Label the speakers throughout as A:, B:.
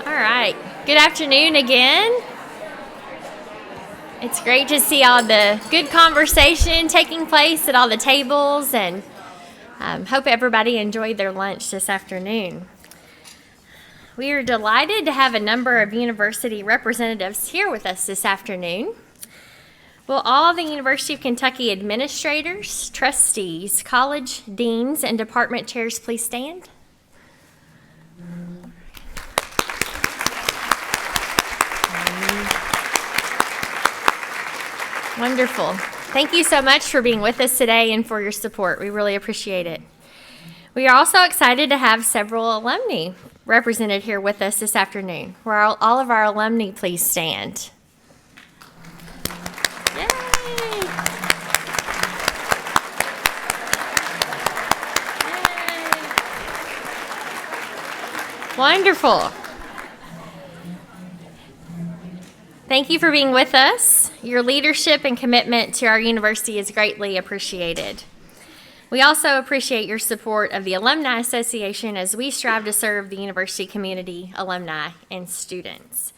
A: All right. Good afternoon again. It's great to see all the good conversation taking place at all the tables, and hope everybody enjoyed their lunch this afternoon. We are delighted to have a number of university representatives here with us this afternoon. Will all the University of Kentucky administrators, trustees, college deans, and department chairs please stand? Wonderful. Thank you so much for being with us today and for your support. We really appreciate it. We are also excited to have several alumni represented here with us this afternoon. Will all of our alumni please stand? Yay! Yay! Wonderful. Thank you for being with us. Your leadership and commitment to our university is greatly appreciated. We also appreciate your support of the Alumni Association as we strive to serve the university community, alumni, and students.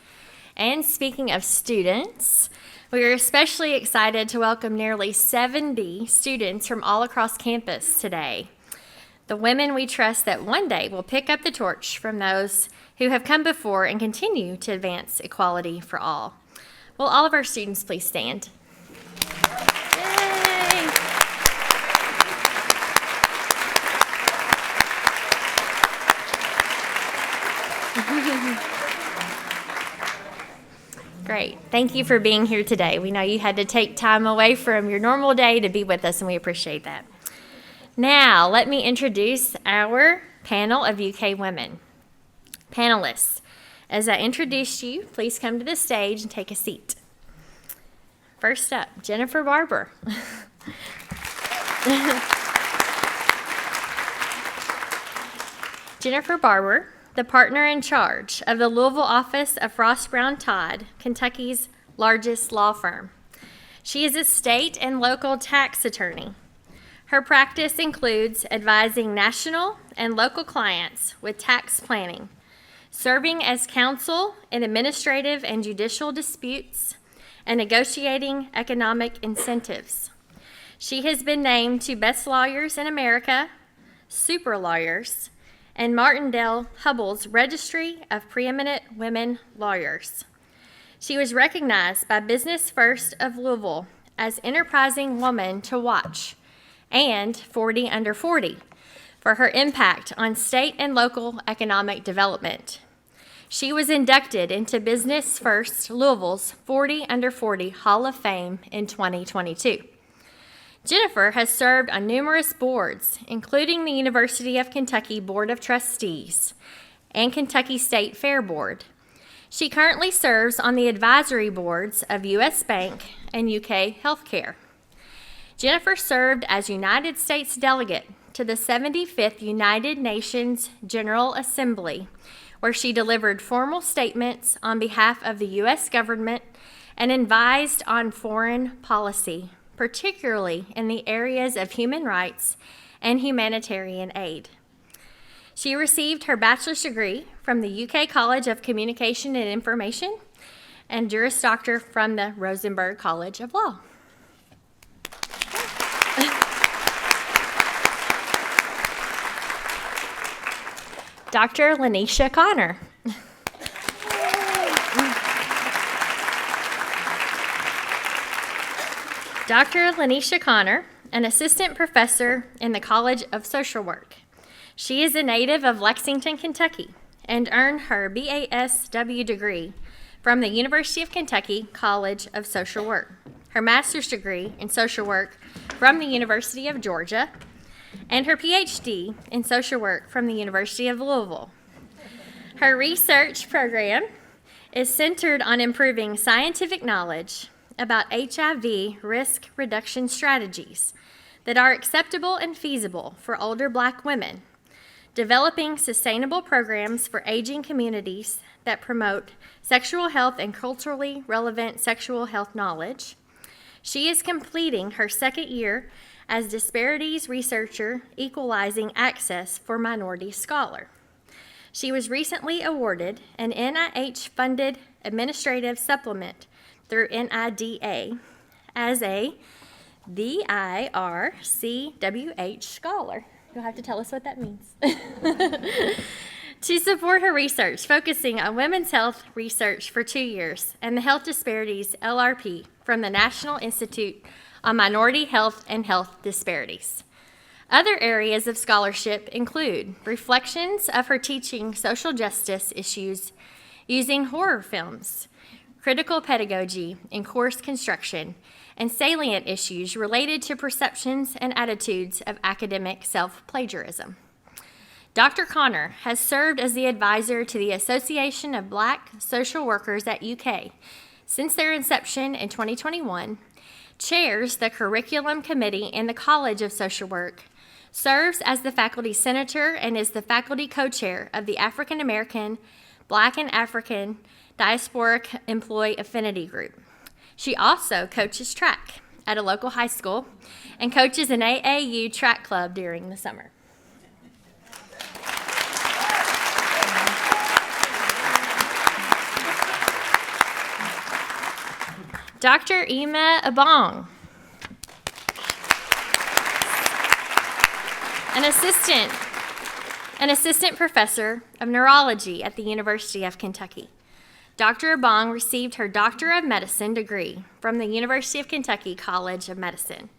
A: And speaking of students, we are especially excited to welcome nearly 70 students from all across campus today. The women we trust that one day will pick up the torch from those who have come before and continue to advance equality for all. Will all of our students please stand? Yay! Great. Thank you for being here today. We know you had to take time away from your normal day to be with us, and we appreciate that. Now, let me introduce our panel of UK women. Panelists, as I introduce you, please come to the stage and take a seat. First up, Jennifer Barber. Jennifer Barber, the partner in charge of the Louisville office of Frost Brown Todd, Kentucky's largest law firm. She is a state and local tax attorney. Her practice includes advising national and local clients with tax planning, serving as counsel in administrative and judicial disputes, and negotiating economic incentives. She has been named to Best Lawyers in America, Super Lawyers, and Martindale Hubbell's Registry of Preeminent Women Lawyers. She was recognized by Business First of Louisville as Enterprising Woman to Watch and 40 Under 40 for her impact on state and local economic development. She was inducted into Business First Louisville's 40 Under 40 Hall of Fame in 2022. Jennifer has served on numerous boards, including the University of Kentucky Board of Trustees and Kentucky State Fair Board. She currently serves on the advisory boards of U.S. Bank and UK Healthcare. Jennifer served as United States delegate to the 75th United Nations General Assembly, where she delivered formal statements on behalf of the U.S. government and advised on foreign policy, particularly in the areas of human rights and humanitarian aid. She received her bachelor's degree from the UK College of Communication and Information and Juris Doctor from the Rosenberg College of Law. Dr. Laneshia Conner. Dr. Laneshia Conner, an assistant professor in the College of Social Work. She is a native of Lexington, Kentucky, and earned her BASW degree from the University of Kentucky College of Social Work, her master's degree in social work from the University of Georgia, and her PhD in social work from the University of Louisville. Her research program is centered on improving scientific knowledge about HIV risk reduction strategies that are acceptable and feasible for older Black women, developing sustainable programs for aging communities that promote sexual health and culturally relevant sexual health knowledge, She is completing her second year as Disparities Researcher, Equalizing Access for Minority Scholar. She was recently awarded an NIH-funded administrative supplement through NIDA as a DIRCWH Scholar. You'll have to tell us what that means. To support her research, focusing on women's health research for 2 years and the Health Disparities LRP from the National Institute on Minority Health and Health Disparities. Other areas of scholarship include reflections of her teaching social justice issues using horror films, critical pedagogy in course construction, and salient issues related to perceptions and attitudes of academic self-plagiarism. Dr. Conner has served as the advisor to the Association of Black Social Workers at UK since their inception in 2021, chairs the Curriculum Committee in the College of Social Work, serves as the faculty senator, and is the faculty co-chair of the African American, Black and African Diasporic Employee Affinity Group. She also coaches track at a local high school and coaches an AAU track club during the summer. Dr. Ebong, an assistant professor of neurology at the University of Kentucky. Dr. Ebong received her Doctor of Medicine degree from the University of Kentucky College of Medicine.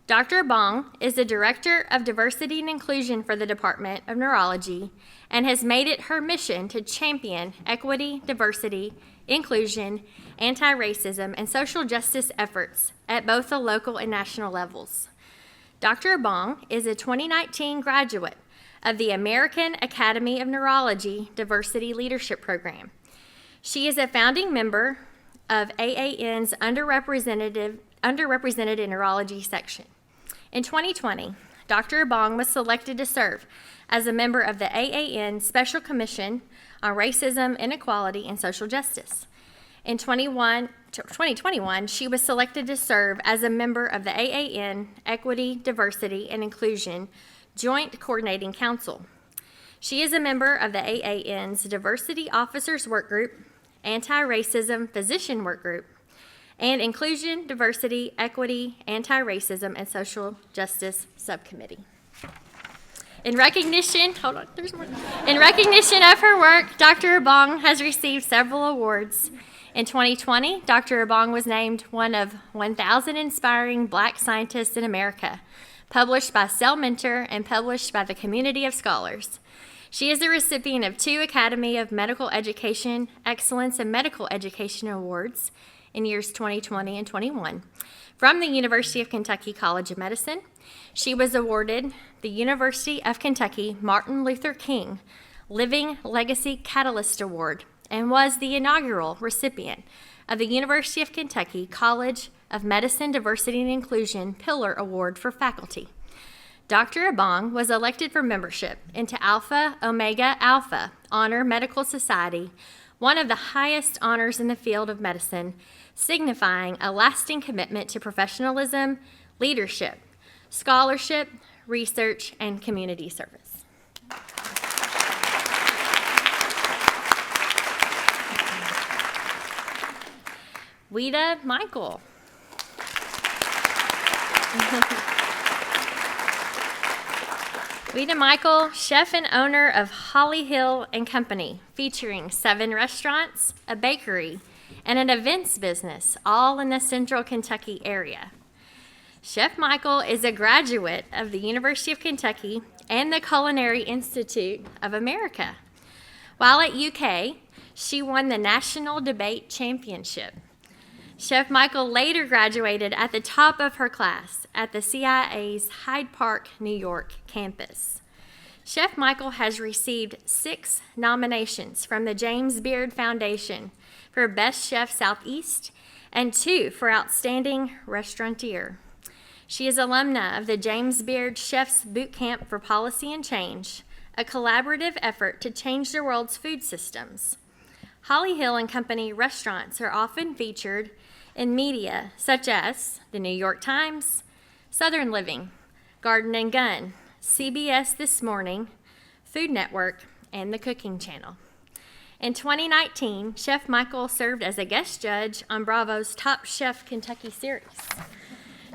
A: Dr. Ebong is the Director of Diversity and Inclusion for the Department of Neurology and has made it her mission to champion equity, diversity, inclusion, anti-racism, and social justice efforts at both the local and national levels. Dr. Ebong is a 2019 graduate of the American Academy of Neurology Diversity Leadership Program. She is a founding member of AAN's underrepresented in neurology section. In 2020, Dr. Ebong was selected to serve as a member of the AAN Special Commission on Racism, Inequality, and Social Justice. In 2021, she was selected to serve as a member of the AAN Equity, Diversity, and Inclusion Joint Coordinating Council. She is a member of the AAN's Diversity Officers Work Group, Anti-Racism Physician Work Group, and Inclusion, Diversity, Equity, Anti-Racism, and Social Justice Subcommittee. In recognition of her work, Dr. Ebong has received several awards. In 2020, Dr. Ebong was named one of 1,000 Inspiring Black Scientists in America, published by Cell Mentor and published by the Community of Scholars. She is the recipient of 2 Academy of Medical Education Excellence in Medical Education Awards in years 2020 and 21 from the University of Kentucky College of Medicine. She was awarded the University of Kentucky Martin Luther King Living Legacy Catalyst Award and was the inaugural recipient of the University of Kentucky College of Medicine Diversity and Inclusion Pillar Award for faculty. Dr. Ebong was elected for membership into Alpha Omega Alpha Honor Medical Society, one of the highest honors in the field of medicine, signifying a lasting commitment to professionalism, leadership, scholarship, research, and community service. Ouita Michel. Ouita Michel, chef and owner of Holly Hill and Company, featuring 7 restaurants, a bakery, and an events business, all in the central Kentucky area. Chef Michel is a graduate of the University of Kentucky and the Culinary Institute of America. While at UK, she won the National Debate Championship. Chef Michel later graduated at the top of her class at the CIA's Hyde Park, New York campus. Chef Michel has received 6 nominations from the James Beard Foundation for Best Chef Southeast and 2 for Outstanding Restaurateur. She is alumna of the James Beard Chefs Boot Camp for Policy and Change, a collaborative effort to change the world's food systems. Holly Hill and Company restaurants are often featured in media such as the New York Times, Southern Living, Garden and Gunn, CBS This Morning, Food Network, and the Cooking Channel. In 2019, Chef Michel served as a guest judge on Bravo's Top Chef Kentucky series.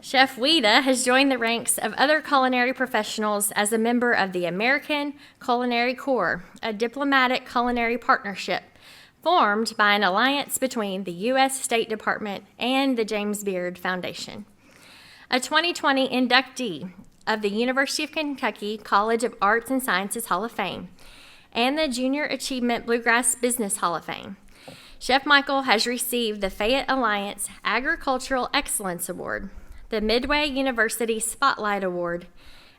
A: Chef Ouita has joined the ranks of other culinary professionals as a member of the American Culinary Corps, a diplomatic culinary partnership formed by an alliance between the U.S. State Department and the James Beard Foundation. A 2020 inductee of the University of Kentucky College of Arts and Sciences Hall of Fame and the Junior Achievement Bluegrass Business Hall of Fame, Chef Michel has received the Fayette Alliance Agricultural Excellence Award, the Midway University Spotlight Award,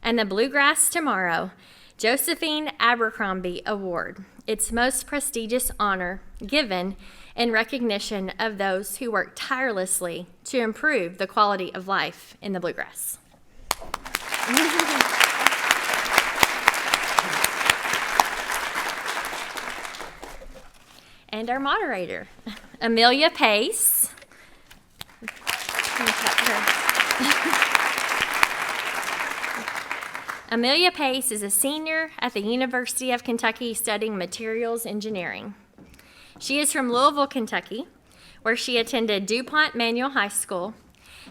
A: and the Bluegrass Tomorrow Josephine Abercrombie Award, its most prestigious honor given in recognition of those who work tirelessly to improve the quality of life in the bluegrass. And our moderator, Amelia Pace. Amelia Pace is a senior at the University of Kentucky studying materials engineering. She is from Louisville, Kentucky, where she attended DuPont Manual High School.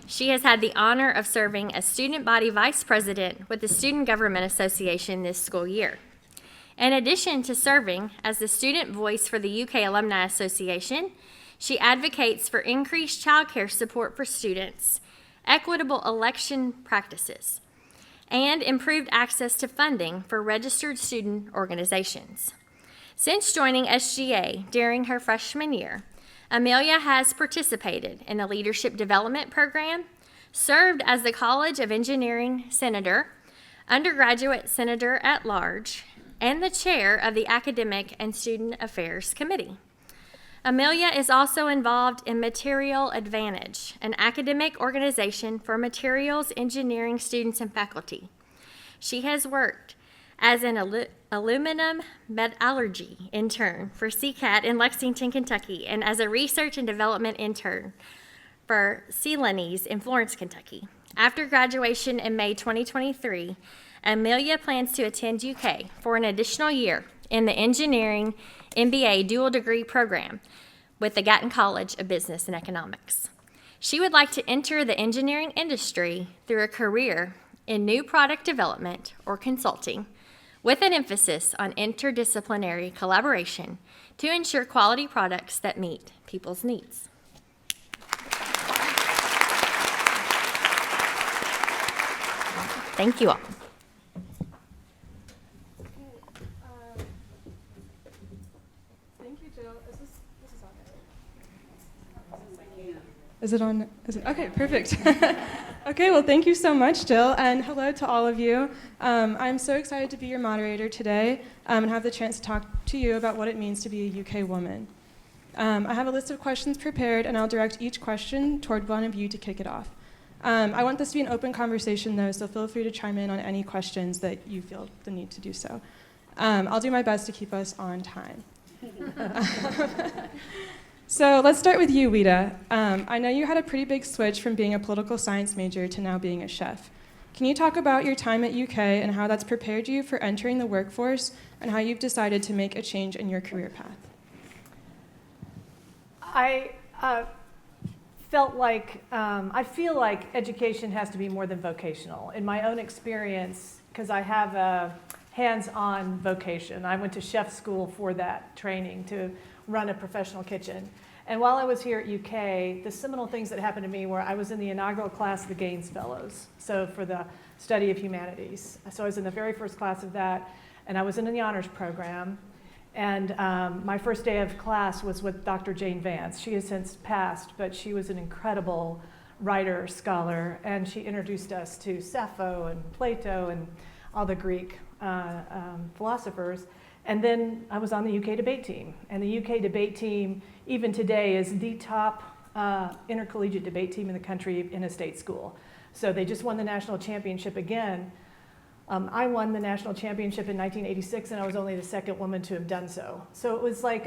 A: She has had the honor of serving as student body vice president with the Student Government Association this school year. In addition to serving as the student voice for the UK Alumni Association, she advocates for increased child care support for students, equitable election practices, and improved access to funding for registered student organizations. Since joining SGA during her freshman year, Amelia has participated in the Leadership Development Program, served as the College of Engineering Senator, Undergraduate Senator at Large, and the chair of the Academic and Student Affairs Committee. Amelia is also involved in Material Advantage, an academic organization for materials engineering students and faculty. She has worked as an aluminum metallurgy intern for CCAT in Lexington, Kentucky, and as a research and development intern for Celanese in Florence, Kentucky. After graduation in May 2023, Amelia plans to attend UK for an additional year in the Engineering MBA dual degree program with the Gatton College of Business and Economics. She would like to enter the engineering industry through a career in new product development or consulting, with an emphasis on interdisciplinary collaboration to ensure quality products that meet people's needs. Thank you all.
B: Thank you, Jill. Is it on? Okay, perfect. Okay, well, thank you so much, Jill, and hello to all of you. I'm so excited to be your moderator today and have the chance to talk to you about what it means to be a UK woman. I have a list of questions prepared, and I'll direct each question toward one of you to kick it off. I want this to be an open conversation, though, so feel free to chime in on any questions that you feel the need to do so. I'll do my best to keep us on time. So let's start with you, Ouita. I know you had a pretty big switch from being a political science major to now being a chef. Can you talk about your time at UK and how that's prepared you for entering the workforce and how you've decided to make a change in your career path?
C: I feel like education has to be more than vocational. In my own experience, because I have a hands-on vocation, I went to chef school for that training to run a professional kitchen. And while I was here at UK, the seminal things that happened to me were I was in the inaugural class of the Gaines Fellows, so for the study of humanities. So I was in the very first class of that, and I was in the honors program. And my first day of class was with Dr. Jane Vance. She has since passed, but she was an incredible writer, scholar, and she introduced us to Sappho and Plato and all the Greek philosophers. And then I was on the UK debate team. And the UK debate team, even today, is the top intercollegiate debate team in the country in a state school. So they just won the national championship again. I won the national championship in 1986, and I was only the second woman to have done so. So it was like,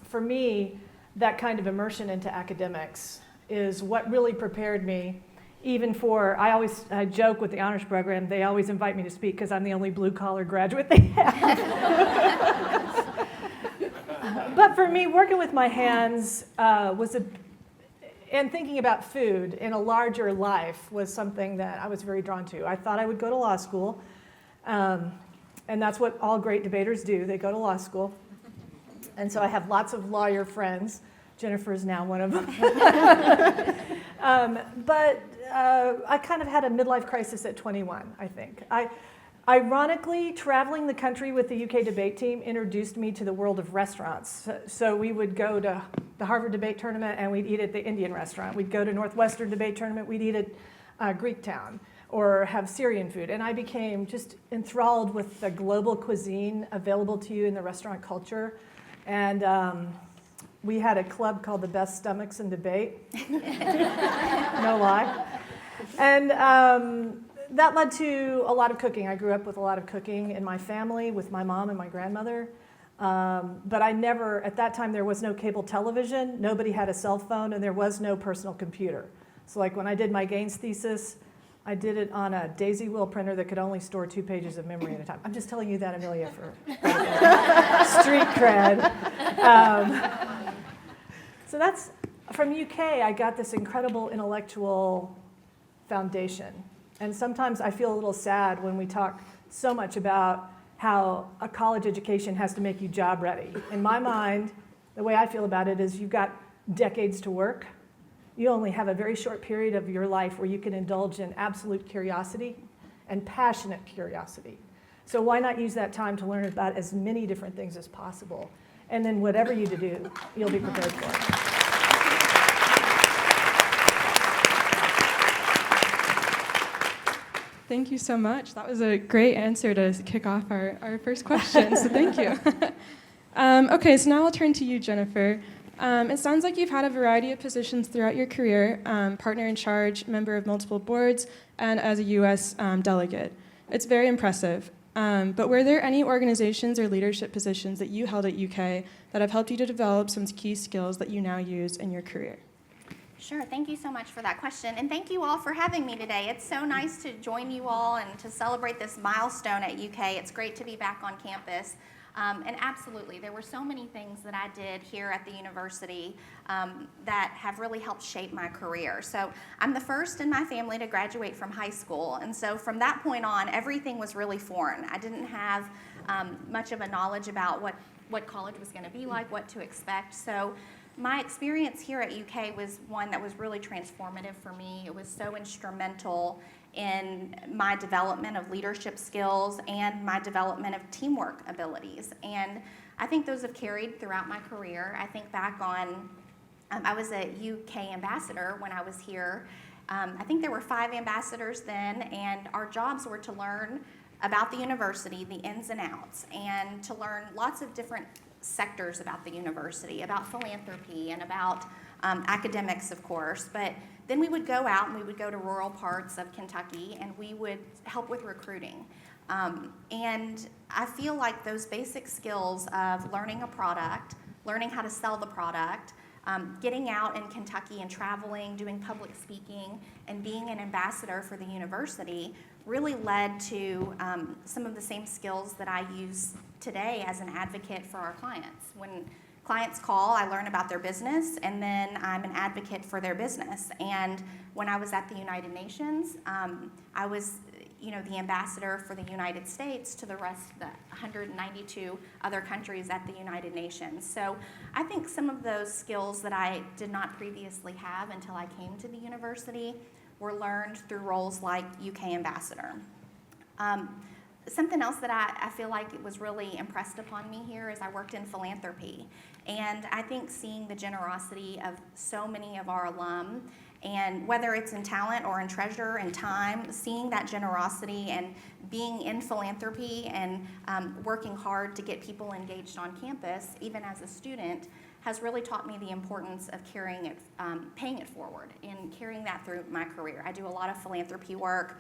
C: for me, that kind of immersion into academics is what really prepared me even for, I joke with the honors program, they always invite me to speak because I'm the only blue-collar graduate they have. But for me, working with my hands and thinking about food in a larger life was something that I was very drawn to. I thought I would go to law school, and that's what all great debaters do. They go to law school. And so I have lots of lawyer friends. Jennifer is now one of them. But I kind of had a midlife crisis at 21, I think. Ironically, traveling the country with the UK debate team introduced me to the world of restaurants. So we would go to the Harvard debate tournament and we'd eat at the Indian restaurant. We'd go to Northwestern debate tournament, we'd eat at Greektown or have Syrian food. And I became just enthralled with the global cuisine available to you in the restaurant culture. And we had a club called the Best Stomachs in Debate. No lie. And that led to a lot of cooking. I grew up with a lot of cooking in my family with my mom and my grandmother. But I never, at that time, there was no cable television, nobody had a cell phone, and there was no personal computer. So like when I did my Gaines thesis, I did it on a daisy wheel printer that could only store 2 pages of memory at a time. I'm just telling you that, Amelia, for street cred. So that's, from UK, I got this incredible intellectual foundation. And sometimes I feel a little sad when we talk so much about how a college education has to make you job ready. In my mind, the way I feel about it is you've got decades to work. You only have a very short period of your life where you can indulge in absolute curiosity and passionate curiosity. So why not use that time to learn about as many different things as possible? And then whatever you do, you'll be prepared for it.
B: Thank you so much. That was a great answer to kick off our first question, so thank you. Okay, so now I'll turn to you, Jennifer. It sounds like you've had a variety of positions throughout your career, partner in charge, member of multiple boards, and as a U.S. Delegate. It's very impressive. But were there any organizations or leadership positions that you held at UK that have helped you to develop some key skills that you now use in your career?
D: Sure, thank you so much for that question, and thank you all for having me today. It's so nice to join you all and to celebrate this milestone at UK. It's great to be back on campus. And absolutely, there were so many things that I did here at the university that have really helped shape my career. So I'm the first in my family to graduate from high school, and so from that point on, everything was really foreign. I didn't have much of a knowledge about what college was going to be like, what to expect. So my experience here at UK was one that was really transformative for me. It was so instrumental in my development of leadership skills and my development of teamwork abilities. And I think those have carried throughout my career. I think back on, I was a UK ambassador when I was here. I think there were 5 ambassadors then, and our jobs were to learn about the university, the ins and outs, and to learn lots of different sectors about the university, about philanthropy and about academics, of course. But then we would go out and we would go to rural parts of Kentucky and we would help with recruiting. And I feel like those basic skills of learning a product, learning how to sell the product, getting out in Kentucky and traveling, doing public speaking, and being an ambassador for the university really led to some of the same skills that I use today as an advocate for our clients. When clients call, I learn about their business, and then I'm an advocate for their business. And when I was at the United Nations, I was the ambassador for the United States to the rest of the 192 other countries at the United Nations. So I think some of those skills that I did not previously have until I came to the university were learned through roles like UK ambassador. Something else that I feel like it was really impressed upon me here is I worked in philanthropy. And I think seeing the generosity of so many of our alum, and whether it's in talent or in treasure and time, seeing that generosity and being in philanthropy and working hard to get people engaged on campus, even as a student, has really taught me the importance of carrying it, paying it forward and carrying that through my career. I do a lot of philanthropy work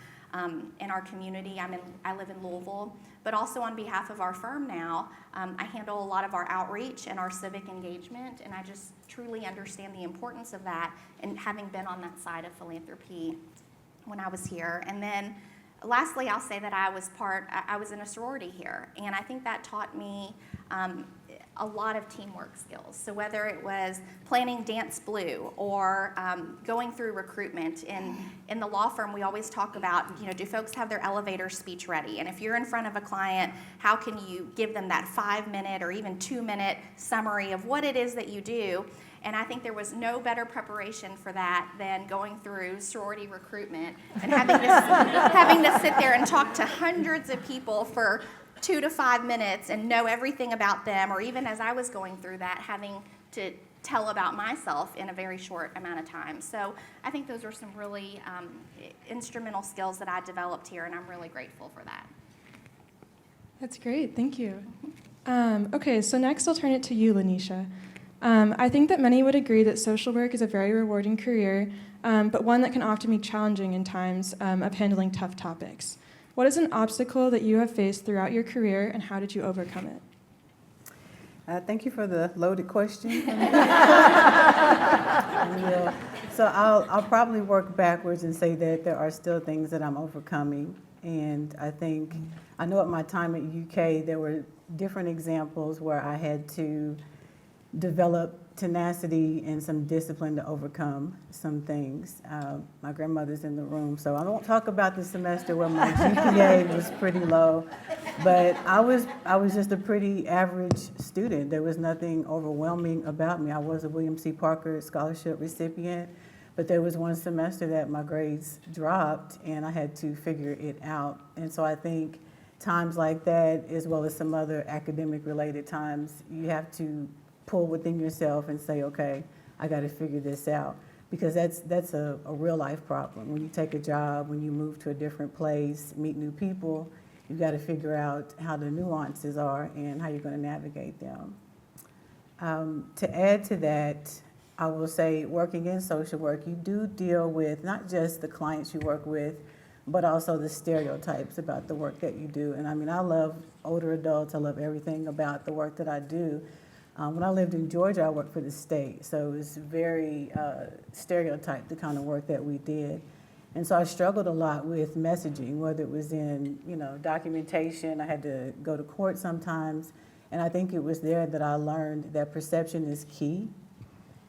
D: in our community. I live in Louisville, but also on behalf of our firm now, I handle a lot of our outreach and our civic engagement, and I just truly understand the importance of that, and having been on that side of philanthropy when I was here. And then lastly, I'll say that I was in a sorority here, and I think that taught me a lot of teamwork skills. So whether it was planning Dance Blue or going through recruitment, in the law firm, we always talk about, do folks have their elevator speech ready? And if you're in front of a client, how can you give them that 5-minute or even 2-minute summary of what it is that you do? And I think there was no better preparation for that than going through sorority recruitment and having to sit there and talk to hundreds of people for 2 to 5 minutes and know everything about them, or even as I was going through that, having to tell about myself in a very short amount of time. So I think those are some really instrumental skills that I developed here, and I'm really grateful for that.
B: That's great, thank you. Okay, so next I'll turn it to you, Laneshia. I think that many would agree that social work is a very rewarding career, but one that can often be challenging in times of handling tough topics. What is an obstacle that you have faced throughout your career, and how did you overcome it?
E: Thank you for the loaded question. So I'll probably work backwards and say that there are still things that I'm overcoming. And I know at my time at UK, there were different examples where I had to develop tenacity and some discipline to overcome some things. My grandmother's in the room, so I won't talk about the semester where my GPA was pretty low, but I was just a pretty average student. There was nothing overwhelming about me. I was a William C. Parker Scholarship recipient, but there was one semester that my grades dropped and I had to figure it out. And so I think times like that, as well as some other academic related times, you have to pull within yourself and say, okay, I got to figure this out, because that's a real life problem. When you take a job, when you move to a different place, meet new people, you've got to figure out how the nuances are and how you're going to navigate them. To add to that, I will say working in social work, you do deal with not just the clients you work with, but also the stereotypes about the work that you do. And I love older adults. I love everything about the work that I do. When I lived in Georgia, I worked for the state, so it was very stereotyped, the kind of work that we did. And so I struggled a lot with messaging, whether it was in, documentation. I had to go to court sometimes, and I think it was there that I learned that perception is key,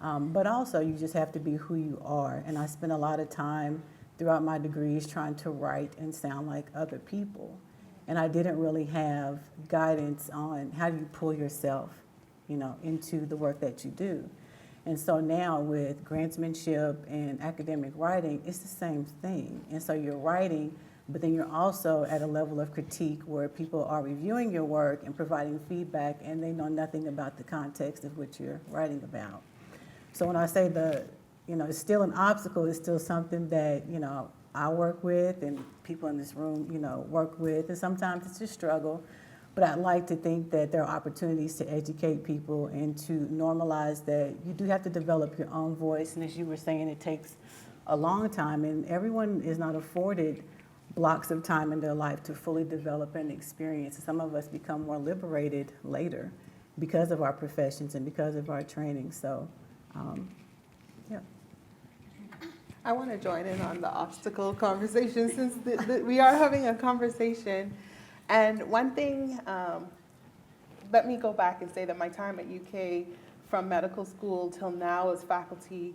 E: but also you just have to be who you are. And I spent a lot of time throughout my degrees trying to write and sound like other people, and I didn't really have guidance on how do you pull yourself into the work that you do. And so now with grantsmanship and academic writing, it's the same thing. And so you're writing, but then you're also at a level of critique where people are reviewing your work and providing feedback, and they know nothing about the context of what you're writing about. So when I say it's still an obstacle, it's still something that, I work with and people in this room, work with, and sometimes it's a struggle. But I'd like to think that there are opportunities to educate people and to normalize that you do have to develop your own voice. And as you were saying, it takes a long time, and everyone is not afforded blocks of time in their life to fully develop and experience. Some of us become more liberated later because of our professions and because of our training. So, yeah.
F: I want to join in on the obstacle conversation since we are having a conversation. And one thing, let me go back and say that my time at UK from medical school till now as faculty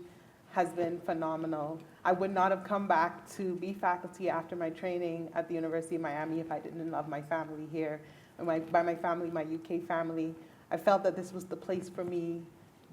F: has been phenomenal. I would not have come back to be faculty after my training at the University of Miami if I didn't love my family here. And by my family, my UK family, I felt that this was the place for me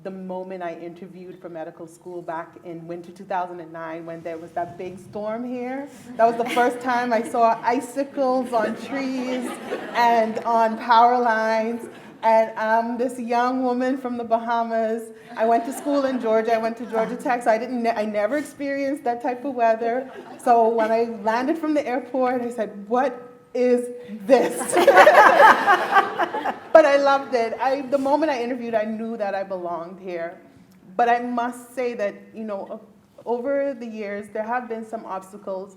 F: the moment I interviewed for medical school back in winter 2009 when there was that big storm here. That was the first time I saw icicles on trees and on power lines. And I'm this young woman from the Bahamas. I went to school in Georgia. I went to Georgia Tech, so I never experienced that type of weather. So when I landed from the airport, I said, what is this? But I loved it. The moment I interviewed, I knew that I belonged here. But I must say that, over the years, there have been some obstacles,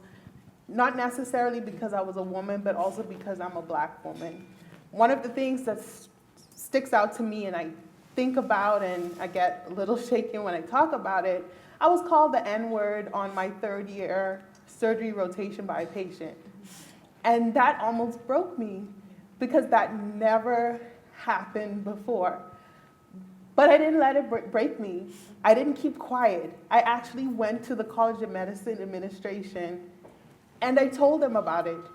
F: not necessarily because I was a woman, but also because I'm a Black woman. One of the things that sticks out to me and I think about and I get a little shaken when I talk about it, I was called the N-word on my 3rd year surgery rotation by a patient. And that almost broke me because that never happened before. But I didn't let it break me. I didn't keep quiet. I actually went to the College of Medicine administration and I told them about it.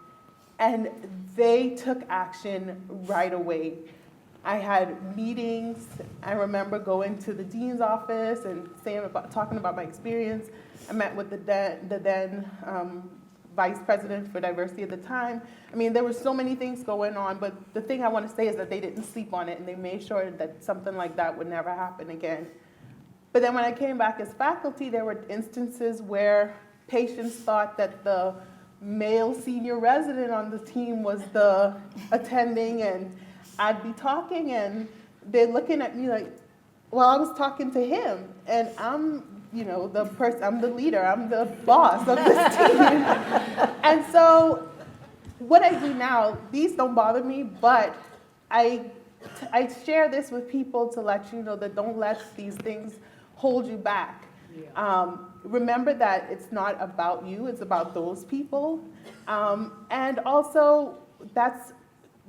F: And they took action right away. I had meetings. I remember going to the dean's office and talking about my experience. I met with the then vice president for diversity at the time. I mean, there were so many things going on, but the thing I want to say is that they didn't sleep on it, and they made sure that something like that would never happen again. But then when I came back as faculty, there were instances where patients thought that the male senior resident on the team was the attending, and I'd be talking, and they're looking at me like, well, I was talking to him, and I'm I'm the leader, I'm the boss of this team. And so what I do now, these don't bother me, but I share this with people to let you know that don't let these things hold you back. Remember that it's not about you, it's about those people. And also, that's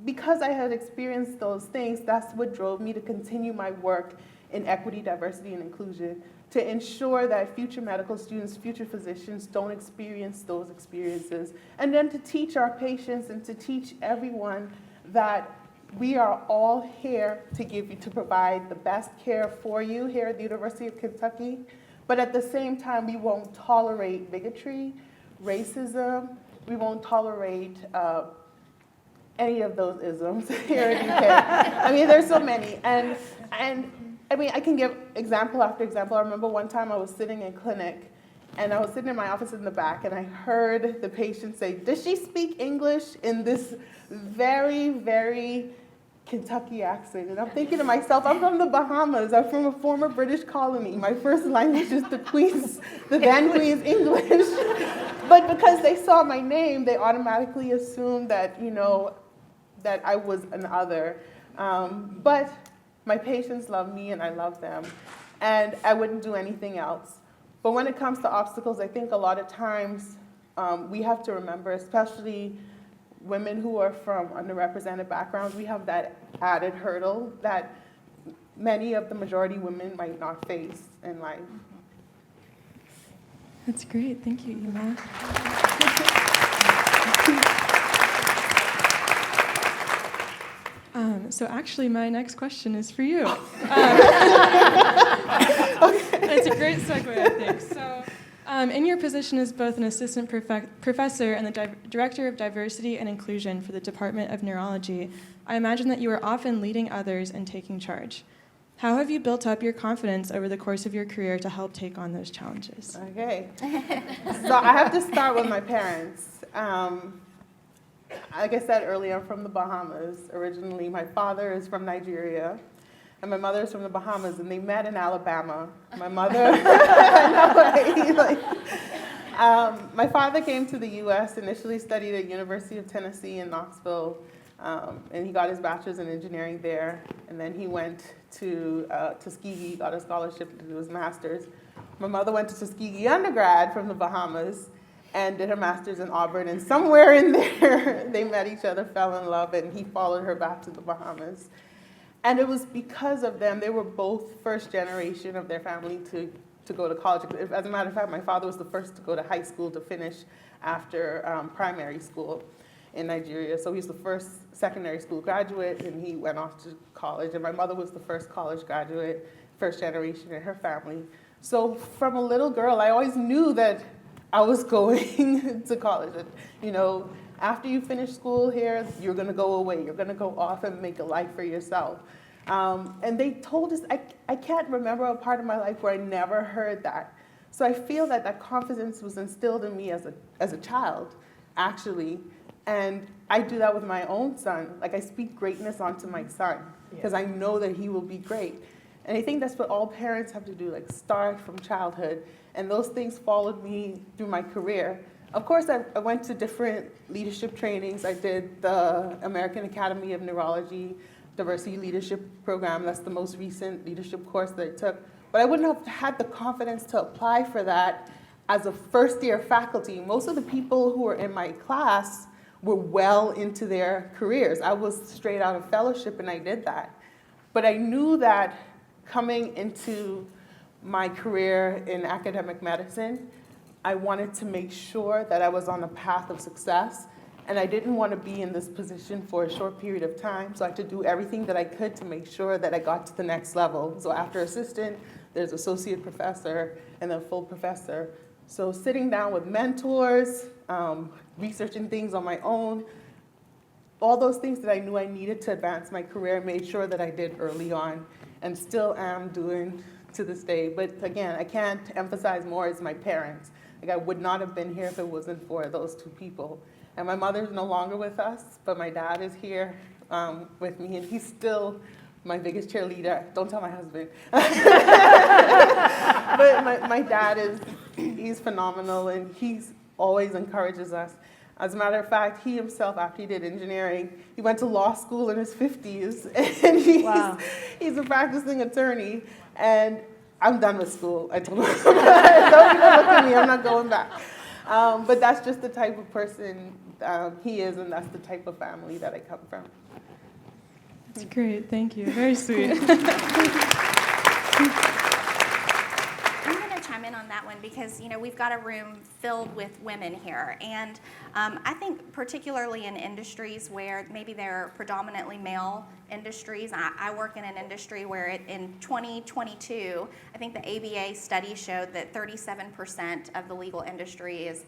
F: because I had experienced those things, that's what drove me to continue my work in equity, diversity, and inclusion, to ensure that future medical students, future physicians don't experience those experiences. And then to teach our patients and to teach everyone that we are all here to provide the best care for you here at the University of Kentucky. But at the same time, we won't tolerate bigotry, racism. We won't tolerate any of those isms here in UK. I mean, there's so many. And I mean, I can give example after example. I remember one time I was sitting in clinic, and I was sitting in my office in the back, and I heard the patient say, "Does she speak English?" in this very, very Kentucky accent. And I'm thinking to myself, I'm from the Bahamas. I'm from a former British colony. My first language is the then Queen's English. But because they saw my name, they automatically assumed that, that I was an other. But my patients love me and I love them. And I wouldn't do anything else. But when it comes to obstacles, I think a lot of times we have to remember, especially women who are from underrepresented backgrounds, we have that added hurdle that many of the majority women might not face in life.
B: That's great. Thank you, Ema. So actually, my next question is for you. It's a great segue, I think. So, in your position as both an assistant professor and the director of diversity and inclusion for the Department of Neurology, I imagine that you are often leading others and taking charge. How have you built up your confidence over the course of your career to help take on those challenges?
F: Okay. So I have to start with my parents. Like I said earlier, I'm from the Bahamas originally. My father is from Nigeria, and my mother is from the Bahamas, and they met in Alabama. My mother, my father came to the U.S., initially studied at University of Tennessee in Knoxville, and he got his bachelor's in engineering there, and then he went to Tuskegee, got a scholarship to do his master's. My mother went to Tuskegee undergrad from the Bahamas, and did her master's in Auburn, and somewhere in there, they met each other, fell in love, and he followed her back to the Bahamas. And it was because of them. They were both first generation of their family to go to college. As a matter of fact, my father was the first to go to high school to finish after primary school in Nigeria. So he was the first secondary school graduate, and he went off to college. And my mother was the first college graduate, first generation in her family. So from a little girl, I always knew that I was going to college. After you finish school here, you're going to go away. You're going to go off and make a life for yourself. And they told us, I can't remember a part of my life where I never heard that. So I feel that confidence was instilled in me as a child, actually, And I do that with my own son. Like, I speak greatness onto my son because I know that he will be great. And I think that's what all parents have to do, like start from childhood. And those things followed me through my career. Of course, I went to different leadership trainings. I did the American Academy of Neurology Diversity Leadership Program. That's the most recent leadership course that I took. But I wouldn't have had the confidence to apply for that as a first-year faculty. Most of the people who were in my class were well into their careers. I was straight out of fellowship, and I did that. But I knew that coming into my career in academic medicine, I wanted to make sure that I was on a path of success, and I didn't want to be in this position for a short period of time, so I had to do everything that I could to make sure that I got to the next level. So after assistant, there's associate professor, and then full professor. So sitting down with mentors, researching things on my own, all those things that I knew I needed to advance my career, I made sure that I did early on, and still am doing to this day. But again, I can't emphasize more is my parents. Like, I would not have been here if it wasn't for those two people. And my mother's no longer with us, but my dad is here with me, and he's still my biggest cheerleader. Don't tell my husband. But my dad he's phenomenal, and he's always encourages us. As a matter of fact, he himself, after he did engineering, he went to law school in his 50s, and he's a practicing attorney. And I'm done with school. I told him, don't even look at me, I'm not going back. But that's just the type of person he is, and that's the type of family that I come from.
B: That's great, thank you. Very sweet.
D: I'm going to chime in on that one because, we've got a room filled with women here. And I think particularly in industries where maybe they're predominantly male industries. I work in an industry where in 2022, I think the ABA study showed that 37% of the legal industry is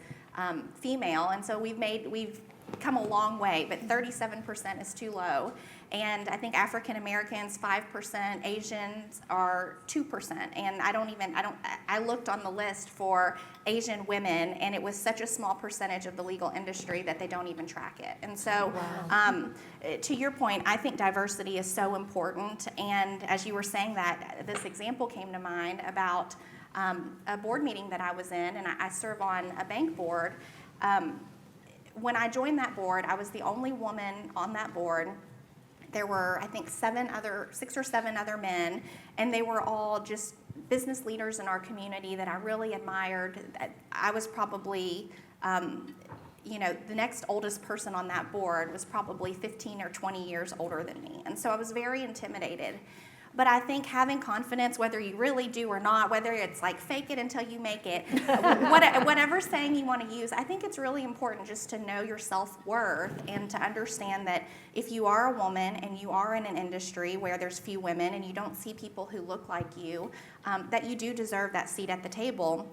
D: female. And so we've come a long way, but 37% is too low. And I think African Americans, 5%, Asians are 2%. And I looked on the list for Asian women, and it was such a small percentage of the legal industry that they don't even track it. And so, to your point, I think diversity is so important. And as you were saying that, this example came to mind about a board meeting that I was in, and I serve on a bank board. When I joined that board, I was the only woman on that board. There were, I think, 6 or 7 other men, and they were all just business leaders in our community that I really admired. I was probably, the next oldest person on that board was probably 15 or 20 years older than me, and so I was very intimidated. But I think having confidence, whether you really do or not, whether it's like fake it until you make it, whatever saying you want to use, I think it's really important just to know your self-worth and to understand that if you are a woman and you are in an industry where there's few women and you don't see people who look like you, that you do deserve that seat at the table.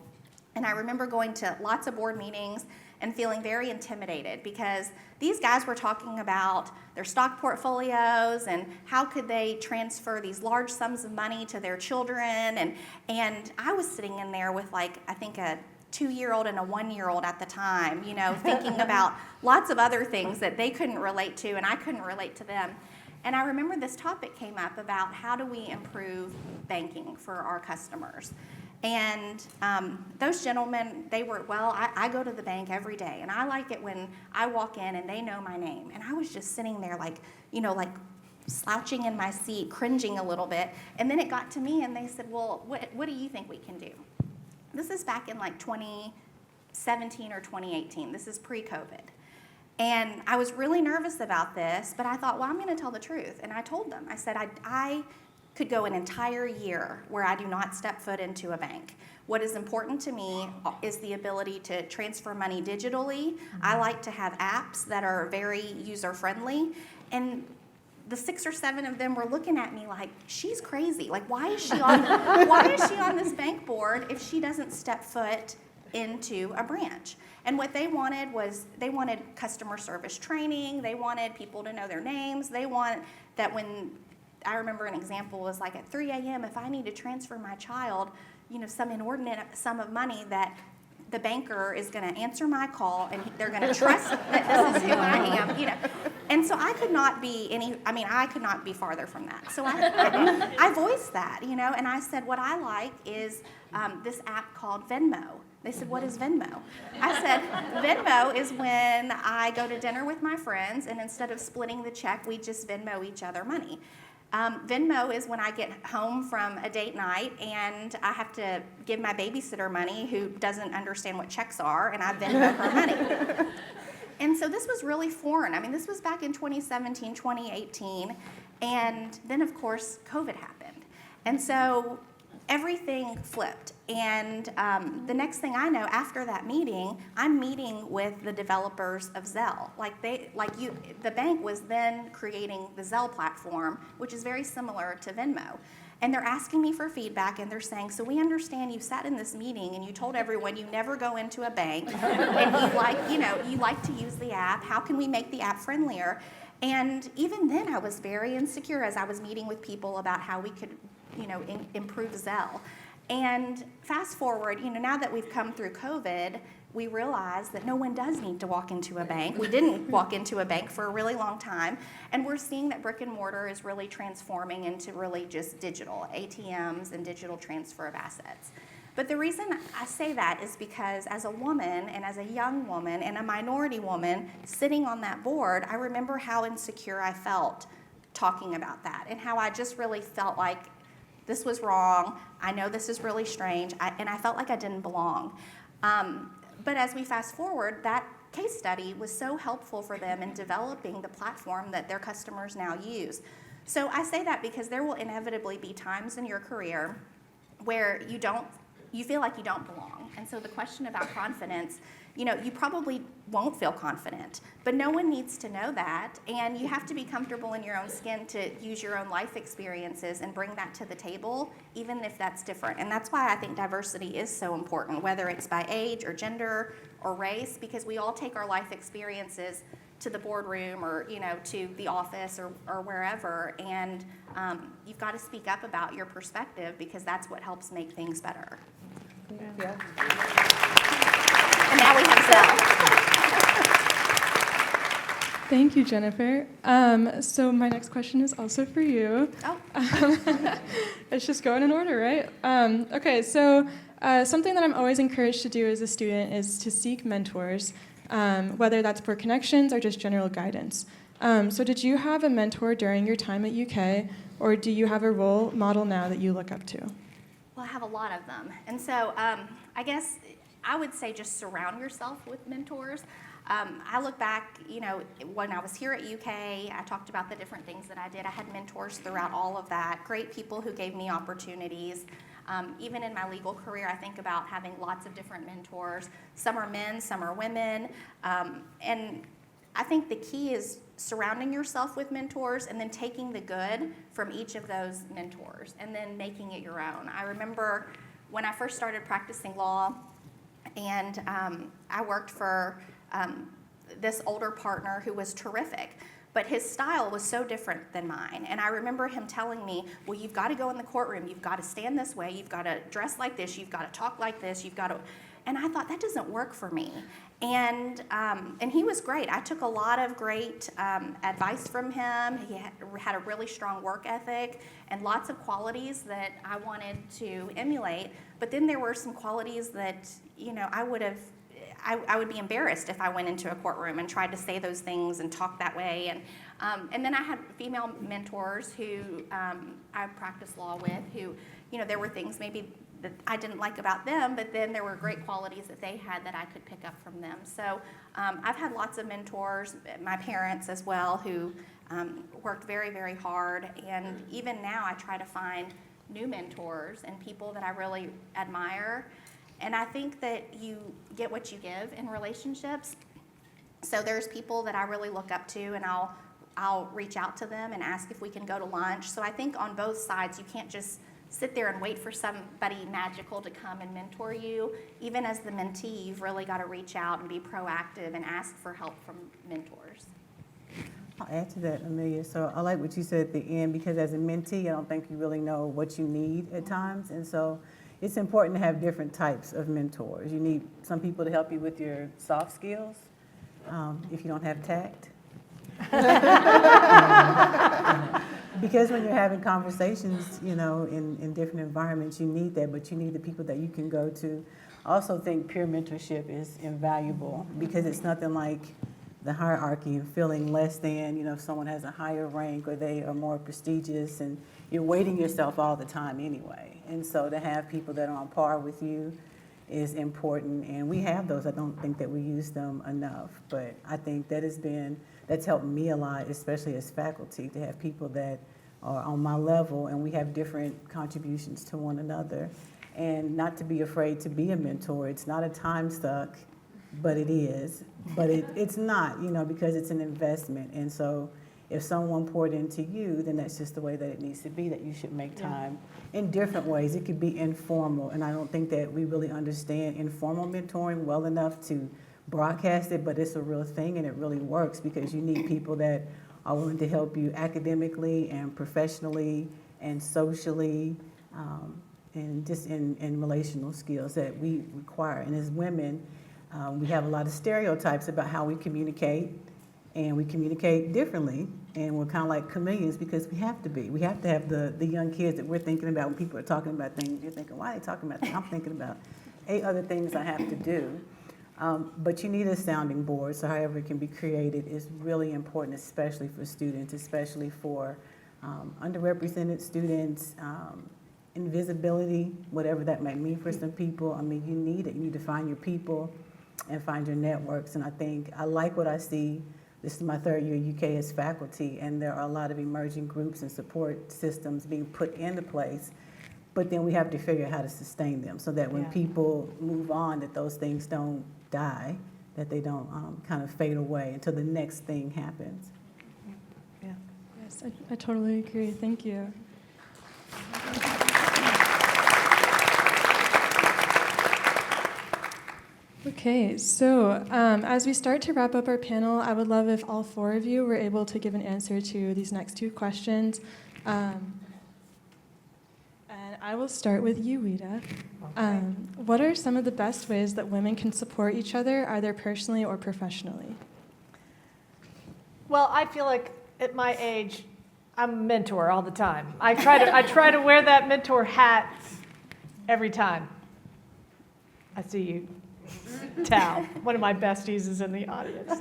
D: And I remember going to lots of board meetings and feeling very intimidated because these guys were talking about their stock portfolios and how could they transfer these large sums of money to their children. And I was sitting in there with I think a 2-year-old and a 1-year-old at the time, thinking about lots of other things that they couldn't relate to and I couldn't relate to them. And I remember this topic came up about how do we improve banking for our customers. And those gentlemen, they were, I go to the bank every day, and I like it when I walk in and they know my name. And I was just sitting there like slouching in my seat, cringing a little bit. And then it got to me, and they said, well, what do you think we can do? This is back in 2017 or 2018. This is pre-COVID. And I was really nervous about this, but I thought, I'm going to tell the truth. And I told them, I said, I could go an entire year where I do not step foot into a bank. What is important to me is the ability to transfer money digitally. I like to have apps that are very user-friendly. And the 6 or 7 of them were looking at me like, she's crazy. Why is she on this bank board if she doesn't step foot into a branch? And what they wanted was customer service training. They wanted people to know their names. They want that when I remember an example was at 3 a.m. if I need to transfer my child, some inordinate sum of money, that the banker is going to answer my call and they're going to trust that this is who I am, you know. And so I could not be I could not be farther from that. So I voiced that, you know, and I said, what I like is this app called Venmo. They said, what is Venmo? I said, Venmo is when I go to dinner with my friends, and instead of splitting the check, we just Venmo each other money. Venmo is when I get home from a date night and I have to give my babysitter money who doesn't understand what checks are, and I Venmo her money. And so this was really foreign. I mean, this was back in 2017, 2018, and then, of course, COVID happened. And so everything flipped. And the next thing I know, after that meeting, I'm meeting with the developers of Zelle. The bank was then creating the Zelle platform, which is very similar to Venmo. And they're asking me for feedback, and they're saying, so we understand you sat in this meeting and you told everyone you never go into a bank, and you like to use the app. How can we make the app friendlier? And even then, I was very insecure as I was meeting with people about how we could, improve Zelle. And fast forward, now that we've come through COVID, we realize that no one does need to walk into a bank. We didn't walk into a bank for a really long time. And we're seeing that brick and mortar is really transforming into really just digital ATMs and digital transfer of assets. But the reason I say that is because as a woman and as a young woman and a minority woman sitting on that board, I remember how insecure I felt talking about that and how I just really felt like this was wrong. I know this is really strange. And I felt like I didn't belong. But as we fast forward, that case study was so helpful for them in developing the platform that their customers now use. So I say that because there will inevitably be times in your career where you feel like you don't belong. And so the question about confidence, you probably won't feel confident, but no one needs to know that. And you have to be comfortable in your own skin to use your own life experiences and bring that to the table, even if that's different. And that's why I think diversity is so important, whether it's by age or gender or race, because we all take our life experiences to the boardroom or, to the office or wherever. And you've got to speak up about your perspective because that's what helps make things better.
F: Yeah.
D: And now we have Zelle.
B: Thank you, Jennifer. So my next question is also for you.
D: Oh.
B: It's just going in order, right? Okay, so something that I'm always encouraged to do as a student is to seek mentors, whether that's for connections or just general guidance. So did you have a mentor during your time at UK, or do you have a role model now that you look up to?
D: Well, I have a lot of them. And so I guess I would say just surround yourself with mentors. I look back, when I was here at UK, I talked about the different things that I did. I had mentors throughout all of that, great people who gave me opportunities. Even in my legal career, I think about having lots of different mentors. Some are men, some are women. And I think the key is surrounding yourself with mentors and then taking the good from each of those mentors and then making it your own. I remember when I first started practicing law, and I worked for this older partner who was terrific, but his style was so different than mine. And I remember him telling me, well, you've got to go in the courtroom, you've got to stand this way, you've got to dress like this, you've got to talk like this, you've got to... And I thought, that doesn't work for me. And he was great. I took a lot of great advice from him. He had a really strong work ethic and lots of qualities that I wanted to emulate. But then there were some qualities that, I would be embarrassed if I went into a courtroom and tried to say those things and talk that way. And then I had female mentors who I practiced law with who, there were things maybe that I didn't like about them, but then there were great qualities that they had that I could pick up from them. So I've had lots of mentors, my parents as well, who worked very, very hard. And even now I try to find new mentors and people that I really admire. And I think that you get what you give in relationships. So there's people that I really look up to, and I'll reach out to them and ask if we can go to lunch. So I think on both sides, you can't just sit there and wait for somebody magical to come and mentor you. Even as the mentee, you've really got to reach out and be proactive and ask for help from mentors.
E: I'll add to that, Amelia. So I like what you said at the end, because as a mentee, I don't think you really know what you need at times. And so it's important to have different types of mentors. You need some people to help you with your soft skills, if you don't have tact. Because when you're having conversations, in different environments, you need that, but you need the people that you can go to. I also think peer mentorship is invaluable because it's nothing like the hierarchy and feeling less than, if someone has a higher rank or they are more prestigious, and you're weighting yourself all the time anyway. And so to have people that are on par with you is important, and we have those. I don't think that we use them enough, but I think that's helped me a lot, especially as faculty, to have people that are on my level and we have different contributions to one another. And not to be afraid to be a mentor. It's not a time suck, but it is. But it's not, because it's an investment. And so if someone poured into you, then that's just the way that it needs to be, that you should make time in different ways. It could be informal, and I don't think that we really understand informal mentoring well enough to broadcast it, but it's a real thing and it really works because you need people that are willing to help you academically and professionally and socially, and just in relational skills that we require. And as women, we have a lot of stereotypes about how we communicate, and we communicate differently, and we're kind of like chameleons because we have to be. We have to have the young kids that we're thinking about when people are talking about things. You're thinking, why are they talking about that? I'm thinking about 8 other things I have to do. But you need a sounding board, so however it can be created is really important, especially for students, especially for underrepresented students, invisibility, whatever that might mean for some people. I mean, you need it. You need to find your people and find your networks. And I like what I see. This is my 3rd year UK as faculty, and there are a lot of emerging groups and support systems being put into place. But then we have to figure out how to sustain them so that when people move on, that those things don't die, that they don't kind of fade away until the next thing happens.
C: Yeah.
B: Yes, I totally agree. Thank you. Okay, so as we start to wrap up our panel, I would love if all 4 of you were able to give an answer to these next 2 questions. And I will start with you, Ouita.
C: Okay.
B: What are some of the best ways that women can support each other, either personally or professionally?
C: Well, I feel like at my age, I'm a mentor all the time. I try to wear that mentor hat every time. I see you. Tal, one of my besties, is in the audience.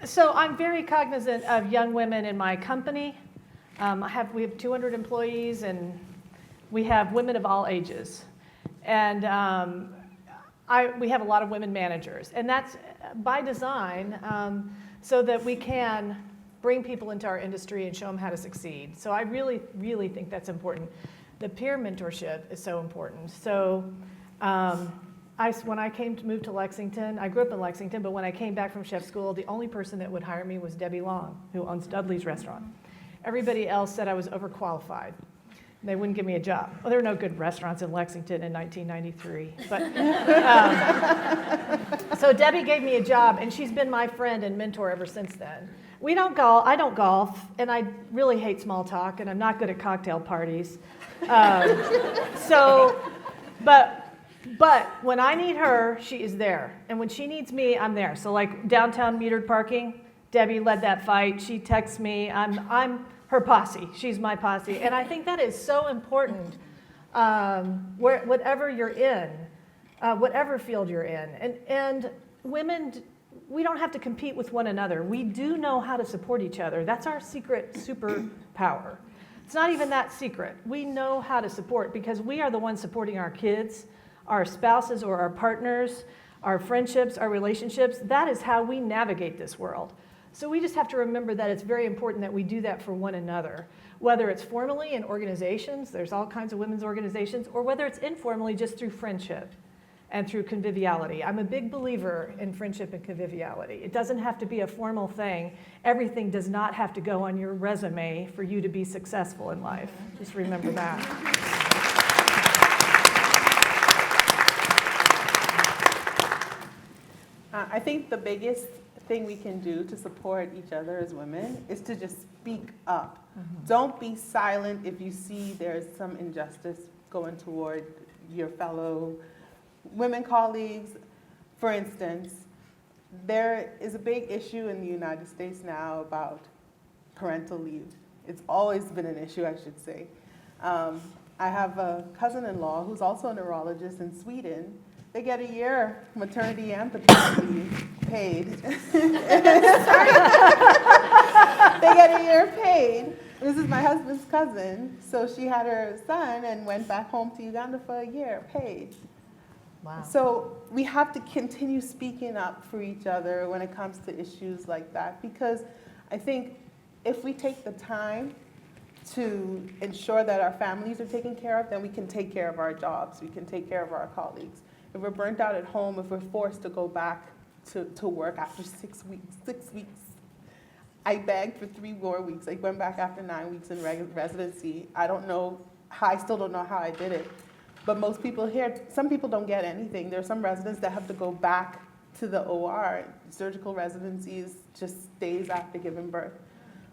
C: So I'm very cognizant of young women in my company. We have 200 employees, and we have women of all ages. And we have a lot of women managers, and that's by design, so that we can bring people into our industry and show them how to succeed. So I really, really think that's important. The peer mentorship is so important. So when I moved to Lexington, I grew up in Lexington, but when I came back from chef school, the only person that would hire me was Debbie Long, who owns Dudley's Restaurant. Everybody else said I was overqualified. They wouldn't give me a job. Well, there were no good restaurants in Lexington in 1993. But so Debbie gave me a job, and she's been my friend and mentor ever since then. We don't golf. I don't golf, and I really hate small talk, and I'm not good at cocktail parties. But when I need her, she is there, and when she needs me, I'm there. So like downtown metered parking, Debbie led that fight. She texts me. I'm her posse. She's my posse, and I think that is so important. Whatever you're in, whatever field you're in, and women, we don't have to compete with one another. We do know how to support each other. That's our secret superpower. It's not even that secret. We know how to support because we are the ones supporting our kids, our spouses or our partners, our friendships, our relationships. That is how we navigate this world. So we just have to remember that it's very important that we do that for one another, whether it's formally in organizations, there's all kinds of women's organizations, or whether it's informally just through friendship and through conviviality. I'm a big believer in friendship and conviviality. It doesn't have to be a formal thing. Everything does not have to go on your resume for you to be successful in life. Just remember that.
F: I think the biggest thing we can do to support each other as women is to just speak up. Don't be silent if you see there's some injustice going toward your fellow women colleagues. For instance, there is a big issue in the United States now about parental leave. It's always been an issue, I should say. I have a cousin-in-law who's also a neurologist in Sweden. They get a year maternity and paternity leave paid. They get a year paid. This is my husband's cousin. So she had her son and went back home to Uganda for a year paid.
C: Wow.
F: So we have to continue speaking up for each other when it comes to issues like that, because I think if we take the time to ensure that our families are taken care of, then we can take care of our jobs, we can take care of our colleagues. If we're burnt out at home, if we're forced to go back to work after 6 weeks, I begged for 3 more weeks. I went back after 9 weeks in residency. I still don't know how I did it. But most people here, some people don't get anything. There are some residents that have to go back to the OR. Surgical residencies just days after giving birth.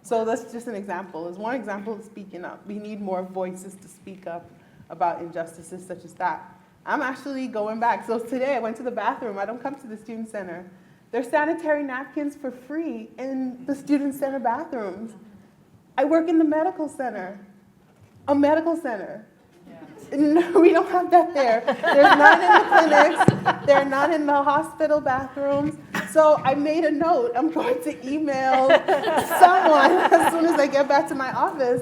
F: So that's just an example. It's one example of speaking up. We need more voices to speak up about injustices such as that. I'm actually going back. So today I went to the bathroom. I don't come to the student center. There's sanitary napkins for free in the student center bathrooms. I work in the medical center. A medical center. No, we don't have that there. There's none in the clinics. They're not in the hospital bathrooms. So I made a note. I'm going to email someone as soon as I get back to my office.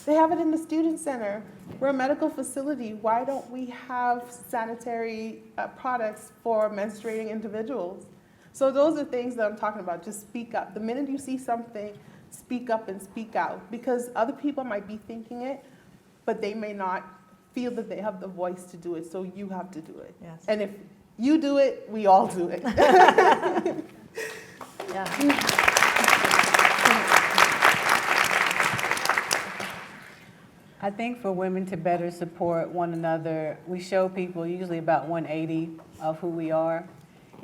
F: They have it in the student center. We're a medical facility. Why don't we have sanitary products for menstruating individuals? So those are things that I'm talking about. Just speak up. The minute you see something, speak up and speak out. Because other people might be thinking it, but they may not feel that they have the voice to do it, so you have to do it.
C: Yes.
F: And if you do it, we all do it.
C: Yeah.
E: I think for women to better support one another, we show people usually about 180 of who we are.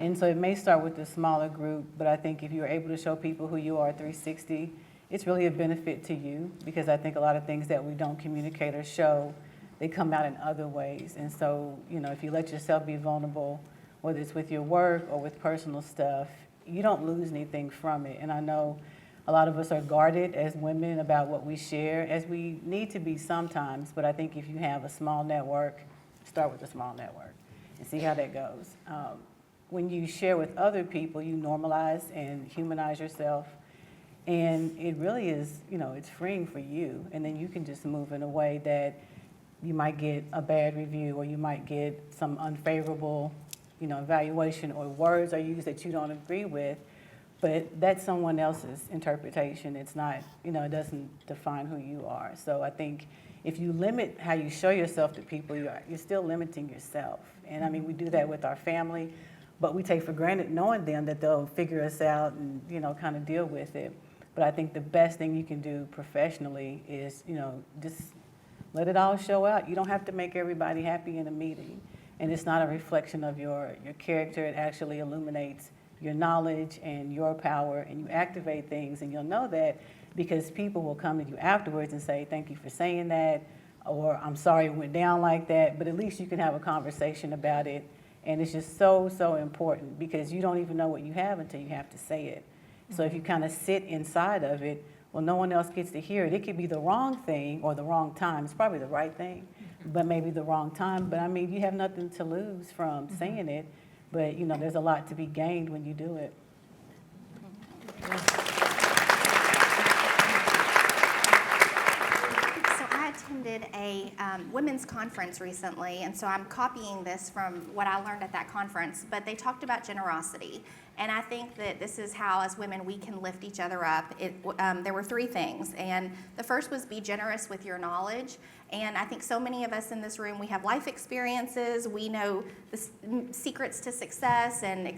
E: And so it may start with a smaller group, but I think if you're able to show people who you are 360, it's really a benefit to you, because I think a lot of things that we don't communicate or show, they come out in other ways. And so, if you let yourself be vulnerable, whether it's with your work or with personal stuff, you don't lose anything from it. And I know a lot of us are guarded as women about what we share, as we need to be sometimes, but I think if you have a small network, start with a small network and see how that goes. When you share with other people, you normalize and humanize yourself. And it really is, it's freeing for you. And then you can just move in a way that you might get a bad review, or you might get some unfavorable, evaluation, or words are used that you don't agree with, but that's someone else's interpretation. It's not, it doesn't define who you are. So I think if you limit how you show yourself to people, you're still limiting yourself. And I mean, we do that with our family, but we take for granted knowing them that they'll figure us out and, kind of deal with it. But I think the best thing you can do professionally is, just let it all show out. You don't have to make everybody happy in a meeting. And it's not a reflection of your character. It actually illuminates your knowledge and your power, and you activate things, and you'll know that because people will come to you afterwards and say, thank you for saying that, or I'm sorry it went down like that, but at least you can have a conversation about it. And it's just so, so important, because you don't even know what you have until you have to say it. So if you kind of sit inside of it, well, no one else gets to hear it. It could be the wrong thing or the wrong time. It's probably the right thing, but maybe the wrong time. But I mean, you have nothing to lose from saying it, but there's a lot to be gained when you do it.
D: So I attended a women's conference recently, and so I'm copying this from what I learned at that conference, but they talked about generosity. And I think that this is how, as women, we can lift each other up. There were 3 things, and the first was be generous with your knowledge. And I think so many of us in this room, we have life experiences, we know the secrets to success, and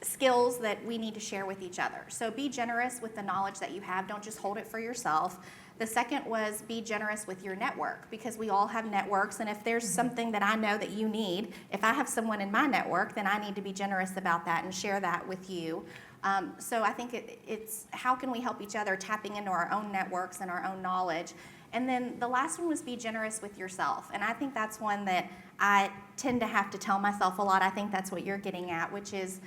D: skills that we need to share with each other. So be generous with the knowledge that you have. Don't just hold it for yourself. The second was be generous with your network, because we all have networks, and if there's something that I know that you need, if I have someone in my network, then I need to be generous about that and share that with you. So I think it's how can we help each other, tapping into our own networks and our own knowledge. And then the last one was be generous with yourself. And I think that's one that I tend to have to tell myself a lot. I think that's what you're getting at, which is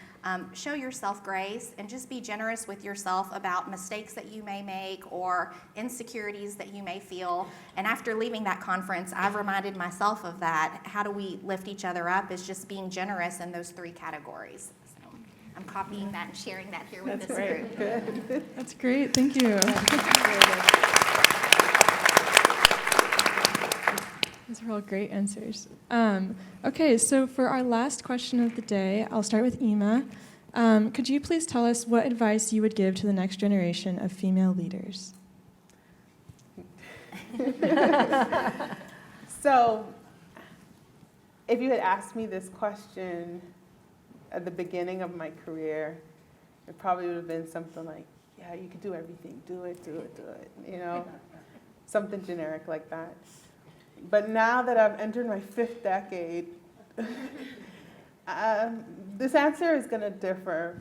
D: show yourself grace and just be generous with yourself about mistakes that you may make or insecurities that you may feel. And after leaving that conference, I've reminded myself of that. How do we lift each other up is just being generous in those three categories. So I'm copying that and sharing that here with this group.
F: Good.
B: That's great. Thank you. Those are all great answers. Okay, so for our last question of the day, I'll start with Ima. Could you please tell us what advice you would give to the next generation of female leaders?
F: So, if you had asked me this question at the beginning of my career, it probably would have been something like, yeah, you could do everything, do it, you know, something generic like that. But now that I've entered my 5th decade, this answer is going to differ.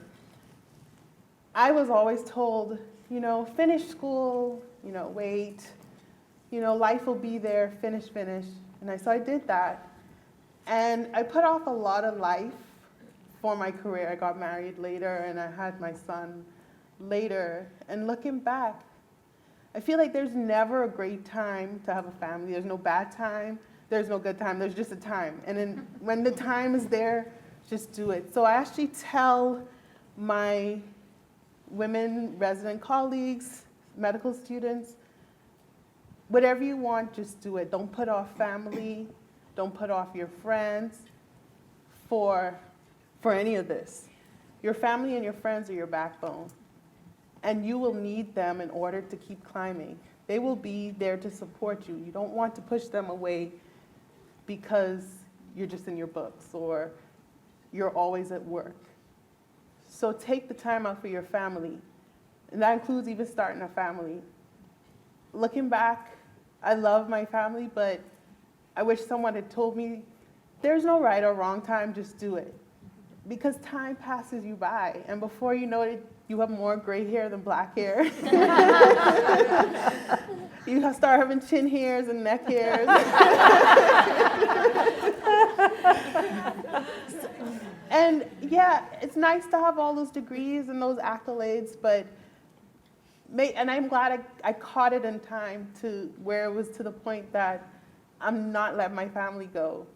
F: I was always told, you know, finish school, you know, wait, you know, life will be there, finish. And so I did that. And I put off a lot of life for my career. I got married later and I had my son later. And looking back, I feel like there's never a great time to have a family. There's no bad time. There's no good time. There's just a time. And then when the time is there, just do it. So I actually tell my women resident colleagues, medical students, whatever you want, just do it. Don't put off family. Don't put off your friends for any of this. Your family and your friends are your backbone. And you will need them in order to keep climbing. They will be there to support you. You don't want to push them away because you're just in your books or you're always at work. So take the time out for your family. And that includes even starting a family. Looking back, I love my family, but I wish someone had told me, there's no right or wrong time, just do it. Because time passes you by, and before you know it, you have more gray hair than black hair. You start having chin hairs and neck hairs. And yeah, it's nice to have all those degrees and those accolades, but and I'm glad I caught it in time to where it was to the point that I'm not letting my family go.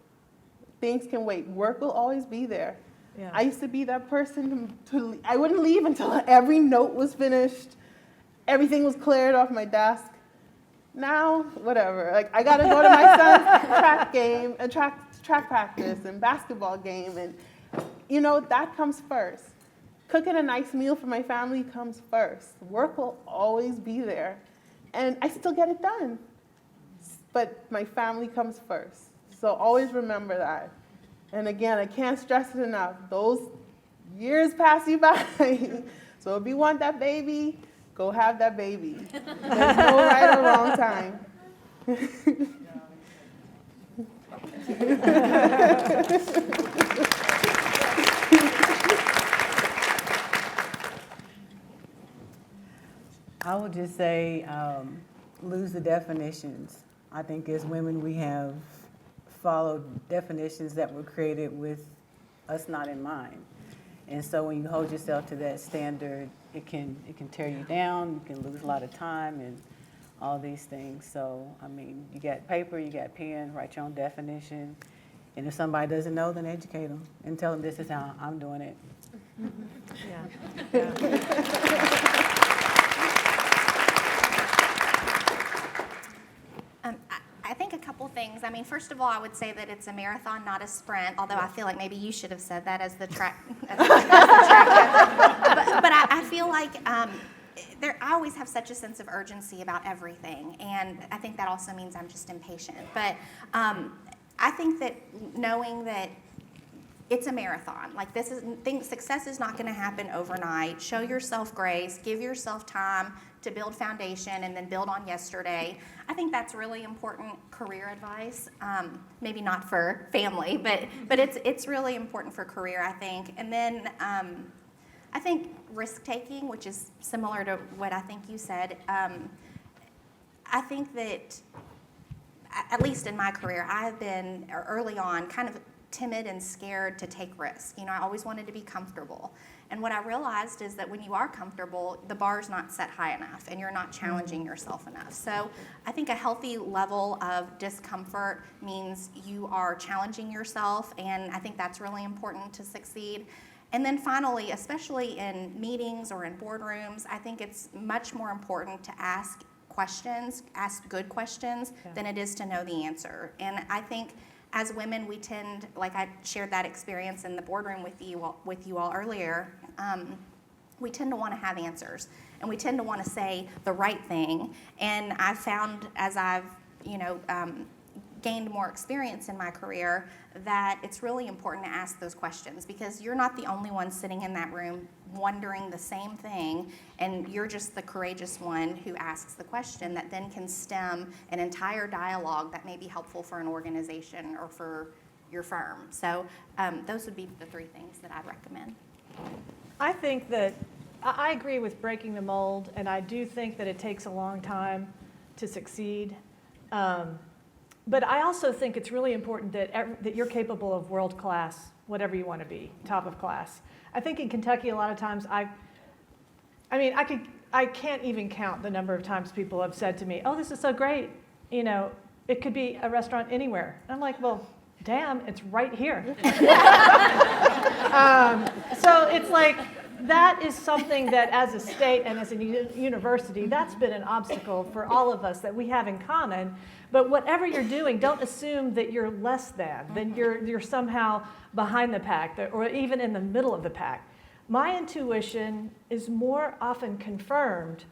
F: Things can wait. Work will always be there. Yeah. I used to be that person I wouldn't leave until every note was finished, everything was cleared off my desk. Now, whatever. Like I gotta go to my son's track game, track practice, and basketball game, and you know that comes first. Cooking a nice meal for my family comes first. Work will always be there, and I still get it done. But my family comes first. So always remember that. And again, I can't stress it enough. Those years pass you by. So if you want that baby, go have that baby. There's no right or wrong time.
E: I would just say lose the definitions. I think as women we have followed definitions that were created with us not in mind. And so when you hold yourself to that standard, it can tear you down, you can lose a lot of time and all these things. So, I mean, you got paper, you got pen, write your own definition. And if somebody doesn't know, then educate them and tell them this is how I'm doing it.
D: I think a couple things. I mean, first of all, I would say that it's a marathon, not a sprint, although I feel like maybe you should have said that as the track. But I feel like I always have such a sense of urgency about everything, and I think that also means I'm just impatient. But I think that knowing that it's a marathon. Like success is not going to happen overnight. Show yourself grace, give yourself time to build foundation and then build on yesterday. I think that's really important career advice. Maybe not for family, but it's really important for career, I think. And then I think risk taking, which is similar to what I think you said. I think that, at least in my career, I have been early on kind of timid and scared to take risks. I always wanted to be comfortable. And what I realized is that when you are comfortable, the bar's not set high enough and you're not challenging yourself enough. So I think a healthy level of discomfort means you are challenging yourself, and I think that's really important to succeed. And then finally, especially in meetings or in boardrooms, I think it's much more important to ask good questions, than it is to know the answer. And I think as women, we tend, like I shared that experience in the boardroom with you all earlier, we tend to want to have answers, and we tend to want to say the right thing. And I've found, as I've gained more experience in my career, that it's really important to ask those questions, because you're not the only one sitting in that room wondering the same thing, and you're just the courageous one who asks the question that then can stem an entire dialogue that may be helpful for an organization or for your firm. So those would be the three things that I'd recommend.
C: I think that I agree with breaking the mold, and I do think that it takes a long time to succeed. But I also think it's really important that you're capable of world class, whatever you want to be, top of class. I think in Kentucky, a lot of times I can't even count the number of times people have said to me, "Oh, this is so great. It could be a restaurant anywhere." And I'm like, well, damn, it's right here. So it's like, that is something that as a state and as a university, that's been an obstacle for all of us that we have in common. But whatever you're doing, don't assume that you're less than you're somehow behind the pack or even in the middle of the pack. My intuition is more often confirmed.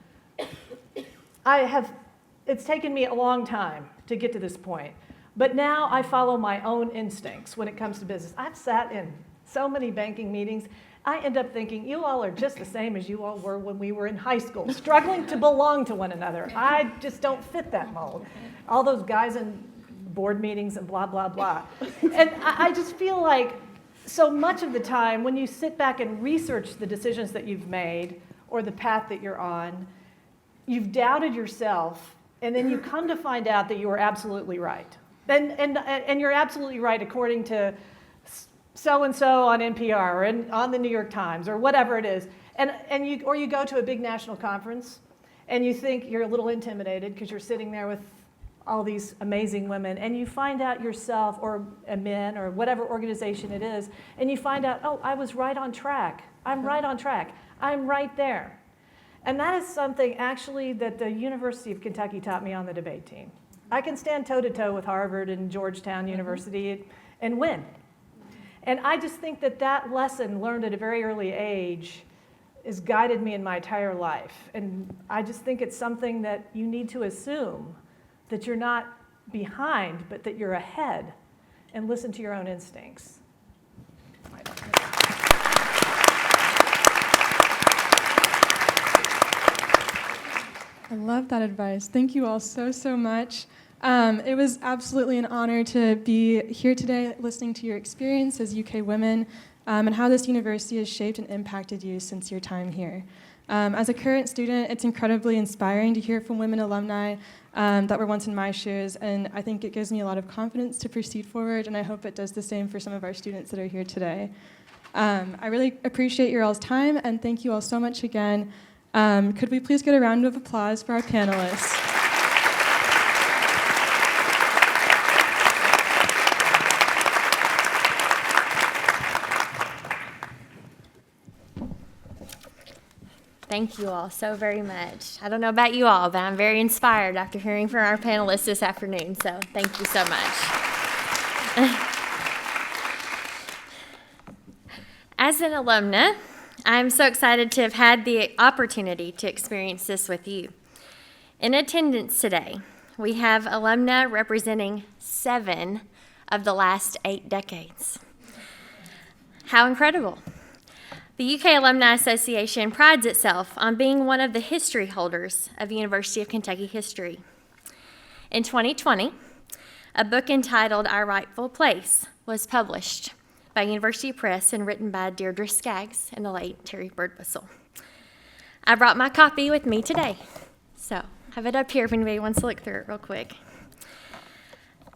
C: It's taken me a long time to get to this point, but now I follow my own instincts when it comes to business. I've sat in so many banking meetings. I end up thinking, you all are just the same as you all were when we were in high school, struggling to belong to one another. I just don't fit that mold. All those guys in board meetings and blah, blah, blah. And I just feel like so much of the time when you sit back and research the decisions that you've made or the path that you're on, you've doubted yourself, and then you come to find out that you were absolutely right. And you're absolutely right according to so-and-so on NPR or on the New York Times or whatever it is. And you go to a big national conference and you think you're a little intimidated because you're sitting there with all these amazing women, and you find out yourself, or a men, or whatever organization it is, and you find out, oh, I was right on track. I'm right on track. I'm right there. And that is something actually that the University of Kentucky taught me on the debate team. I can stand toe-to-toe with Harvard and Georgetown University and win. And I just think that lesson learned at a very early age has guided me in my entire life. And I just think it's something that you need to assume, that you're not behind, but that you're ahead, and listen to your own instincts.
B: I love that advice. Thank you all so, so much. It was absolutely an honor to be here today listening to your experience as UK women and how this university has shaped and impacted you since your time here. As a current student, it's incredibly inspiring to hear from women alumni that were once in my shoes, and I think it gives me a lot of confidence to proceed forward, and I hope it does the same for some of our students that are here today. I really appreciate your all's time, and thank you all so much again. Could we please get a round of applause for our panelists?
A: Thank you all so very much. I don't know about you all, but I'm very inspired after hearing from our panelists this afternoon, so thank you so much. As an alumna, I'm so excited to have had the opportunity to experience this with you. In attendance today, we have alumna representing 7 of the last 8 decades. How incredible. The UK Alumni Association prides itself on being one of the history holders of University of Kentucky history. In 2020, a book entitled Our Rightful Place was published by University Press and written by Deirdre Skaggs and the late Terry Birdwhistle. I brought my copy with me today, so I have it up here if anybody wants to look through it real quick.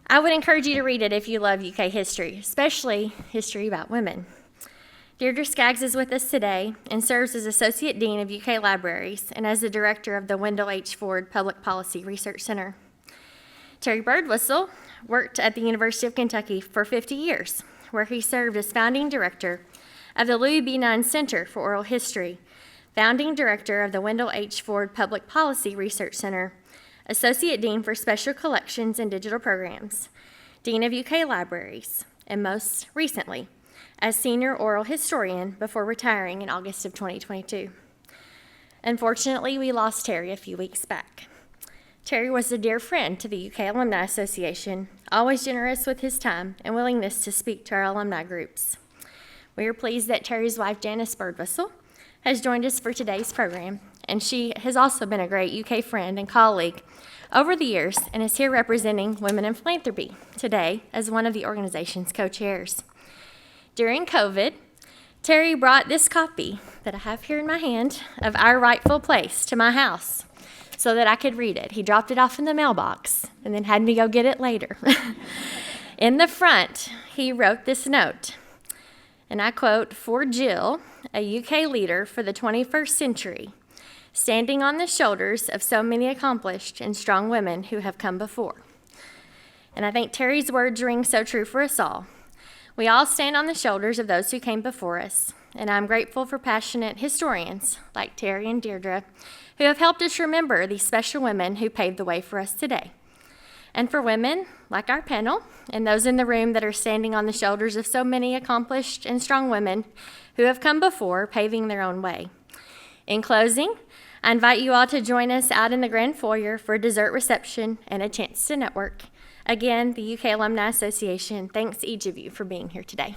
A: I would encourage you to read it if you love UK history, especially history about women. Deirdre Skaggs is with us today and serves as Associate Dean of UK Libraries and as the Director of the Wendell H. Ford Public Policy Research Center. Terry Birdwhistle worked at the University of Kentucky for 50 years, where he served as Founding Director of the Louis B. Nunn Center for Oral History, Founding Director of the Wendell H. Ford Public Policy Research Center, Associate Dean for Special Collections and Digital Programs, Dean of UK Libraries, and most recently, as Senior Oral Historian before retiring in August of 2022. Unfortunately, we lost Terry a few weeks back. Terry was a dear friend to the UK Alumni Association, always generous with his time and willingness to speak to our alumni groups. We are pleased that Terry's wife, Janice Birdwhistle, has joined us for today's program, and she has also been a great UK friend and colleague over the years and is here representing Women in Philanthropy today as one of the organization's co-chairs. During COVID, Terry brought this copy that I have here in my hand of Our Rightful Place to my house so that I could read it. He dropped it off in the mailbox and then had me go get it later. In the front, he wrote this note, and I quote, "For Jill, a UK leader for the 21st century, standing on the shoulders of so many accomplished and strong women who have come before." And I think Terry's words ring so true for us all. We all stand on the shoulders of those who came before us, and I'm grateful for passionate historians like Terry and Deirdre who have helped us remember these special women who paved the way for us today. And for women like our panel and those in the room that are standing on the shoulders of so many accomplished and strong women who have come before, paving their own way. In closing, I invite you all to join us out in the grand foyer for a dessert reception and a chance to network. Again, the UK Alumni Association thanks each of you for being here today.